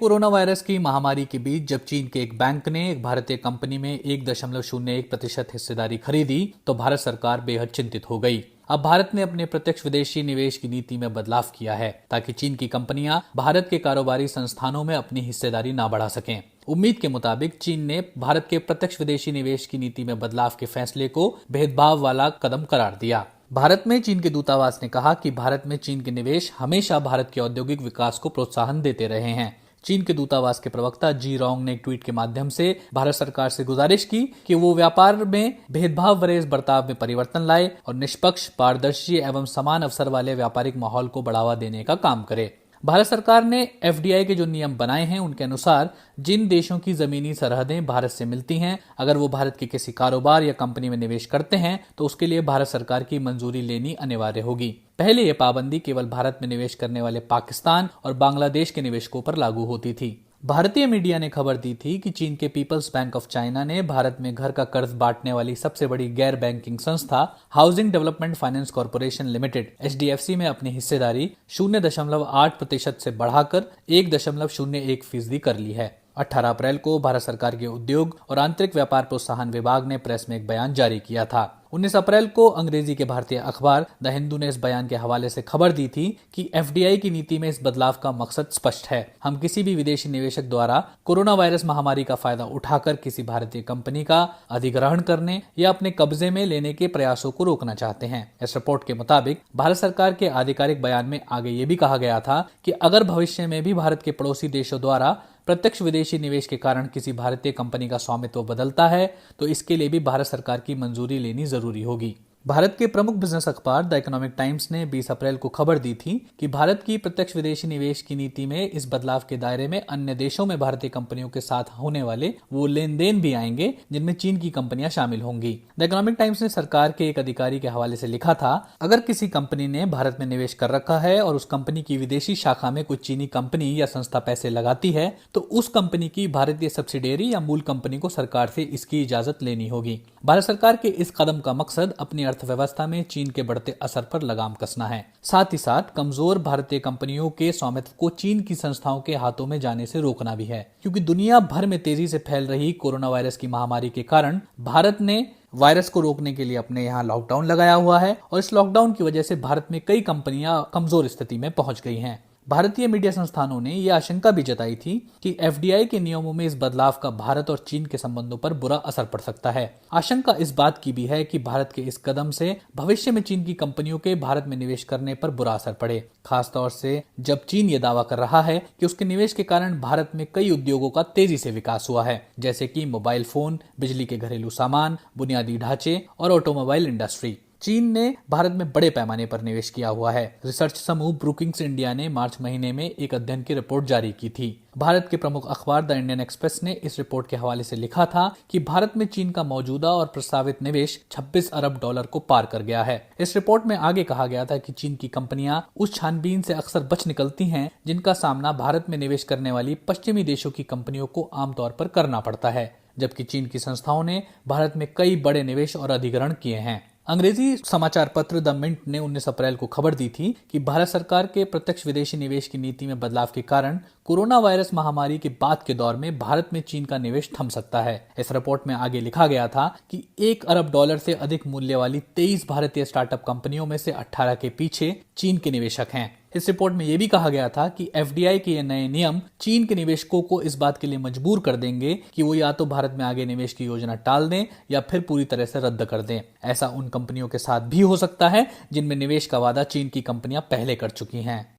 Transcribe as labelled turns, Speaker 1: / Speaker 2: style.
Speaker 1: Corona virus की महामारी के बीच जब चीन के एक बैंक ने एक भारतीय कंपनी में 1.01% हिस्सेदारी खरीदी तो भारत सरकार बेहद चिंतित हो गई। अब भारत ने अपने प्रत्यक्ष विदेशी निवेश की नीति में बदलाव किया है ताकि चीन की कंपनियां भारत के कारोबारी संस्थानों में अपनी हिस्सेदारी ना बढ़ा सकें। उम्मीद के मुताबिक चीन ने भारत के प्रत्यक्ष विदेशी निवेश की नीति में बदलाव के फैसले को भेदभाव वाला कदम करार दिया। भारत में चीन के दूतावास ने कहा कि भारत में चीन के निवेश हमेशा भारत के औद्योगिक विकास को प्रोत्साहन देते रहे हैं। चीन के दूतावास के प्रवक्ता जी रोंग ने एक ट्वीट के माध्यम से भारत सरकार से गुजारिश की कि वो व्यापार में भेदभाव भरे इस बर्ताव में परिवर्तन लाए और निष्पक्ष, पारदर्शी एवं समान अवसर वाले व्यापारिक माहौल को बढ़ावा देने का काम करे। भारत सरकार ने एफडीआई के जो नियम बनाए हैं उनके अनुसार जिन देशों की जमीनी सरहदें भारत से मिलती हैं, अगर वो भारत के किसी कारोबार या कंपनी में निवेश करते हैं तो उसके लिए भारत सरकार की मंजूरी लेनी अनिवार्य होगी। पहले ये पाबंदी केवल भारत में निवेश करने वाले पाकिस्तान और बांग्लादेश के निवेशकों पर लागू होती थी। भारतीय मीडिया ने खबर दी थी कि चीन के पीपल्स बैंक ऑफ चाइना ने भारत में घर का कर्ज बांटने वाली सबसे बड़ी गैर बैंकिंग संस्था housing development finance corporation limited HDFC में अपनी हिस्सेदारी 0.8% से बढ़ाकर 1.01% कर ली है। 18 अप्रैल को भारत सरकार के उद्योग और आंतरिक व्यापार प्रोत्साहन विभाग ने प्रेस में एक बयान जारी किया था। 19 अप्रैल को अंग्रेजी के भारतीय अखबार द हिंदू ने इस बयान के हवाले से खबर दी थी कि एफडीआई की नीति में इस बदलाव का मकसद स्पष्ट है। हम किसी भी विदेशी निवेशक द्वारा कोरोना वायरस महामारी का फायदा उठाकर किसी भारतीय कंपनी का अधिग्रहण करने या अपने कब्जे में लेने के प्रयासों को रोकना चाहते हैं। इस रिपोर्ट के मुताबिक भारत सरकार के आधिकारिक बयान में आगे ये भी कहा गया था कि अगर भविष्य में भी भारत के पड़ोसी देशों द्वारा प्रत्यक्ष विदेशी निवेश के कारण किसी भारतीय कंपनी का स्वामित्व बदलता है तो इसके लिए भी भारत सरकार की मंजूरी लेनी जरूरी होगी। भारत के प्रमुख बिजनेस अखबार द इकोनॉमिक टाइम्स ने 20 अप्रैल को खबर दी थी कि भारत की प्रत्यक्ष विदेशी निवेश की नीति में इस बदलाव के दायरे में अन्य देशों में भारतीय कंपनियों के साथ होने वाले वो लेन देन भी आएंगे जिनमें चीन की कंपनियां शामिल होंगी। द इकोनॉमिक टाइम्स ने सरकार के एक अधिकारी के हवाले से लिखा था, अगर किसी कंपनी ने भारत में निवेश कर रखा है और उस कंपनी की विदेशी शाखा में कुछ चीनी कंपनी या संस्था पैसे लगाती है तो उस कंपनी की भारतीय सब्सिडियरी या मूल कंपनी को सरकार से इसकी इजाजत लेनी होगी। भारत सरकार के इस कदम का मकसद अपनी अर्थव्यवस्था में चीन के बढ़ते असर पर लगाम कसना है। साथ ही साथ कमजोर भारतीय कंपनियों के स्वामित्व को चीन की संस्थाओं के हाथों में जाने से रोकना भी है, क्योंकि दुनिया भर में तेजी से फैल रही कोरोना वायरस की महामारी के कारण भारत ने वायरस को रोकने के लिए अपने यहाँ लॉकडाउन लगाया हुआ है और इस लॉकडाउन की वजह से भारत में कई कंपनियां कमजोर स्थिति में पहुंच गई हैं। भारतीय मीडिया संस्थानों ने यह आशंका भी जताई थी कि एफडीआई के नियमों में इस बदलाव का भारत और चीन के संबंधों पर बुरा असर पड़ सकता है। आशंका इस बात की भी है कि भारत के इस कदम से भविष्य में चीन की कंपनियों के भारत में निवेश करने पर बुरा असर पड़े, खासतौर से जब चीन ये दावा कर रहा है कि उसके निवेश के कारण भारत में कई उद्योगों का तेजी से विकास हुआ है, जैसे कि मोबाइल फोन, बिजली के घरेलू सामान, बुनियादी ढांचे और ऑटोमोबाइल इंडस्ट्री। चीन ने भारत में बड़े पैमाने पर निवेश किया हुआ है। रिसर्च समूह ब्रुकिंग्स इंडिया ने मार्च महीने में एक अध्ययन की रिपोर्ट जारी की थी। भारत के प्रमुख अखबार द इंडियन एक्सप्रेस ने इस रिपोर्ट के हवाले से लिखा था कि भारत में चीन का मौजूदा और प्रस्तावित निवेश $26 अरब को पार कर गया है। इस रिपोर्ट में आगे कहा गया था कि चीन की कंपनियां उस छानबीन से अक्सर बच निकलती हैं जिनका सामना भारत में निवेश करने वाली पश्चिमी देशों की कंपनियों को आमतौर पर करना पड़ता है, जबकि चीन की संस्थाओं ने भारत में कई बड़े निवेश और अधिग्रहण किए हैं। अंग्रेजी समाचार पत्र द मिंट ने 19 अप्रैल को खबर दी थी कि भारत सरकार के प्रत्यक्ष विदेशी निवेश की नीति में बदलाव के कारण कोरोना वायरस महामारी के बाद के दौर में भारत में चीन का निवेश थम सकता है। इस रिपोर्ट में आगे लिखा गया था कि $1 अरब से अधिक मूल्य वाली 23 भारतीय स्टार्टअप कंपनियों में से 18 के पीछे चीन के निवेशक हैं। इस रिपोर्ट में यह भी कहा गया था कि एफडीआई के ये नए नियम चीन के निवेशकों को इस बात के लिए मजबूर कर देंगे कि वो या तो भारत में आगे निवेश की योजना टाल दें या फिर पूरी तरह से रद्द कर दें। ऐसा उन कंपनियों के साथ भी हो सकता है जिनमें निवेश का वादा चीन की कंपनियां पहले कर चुकी हैं।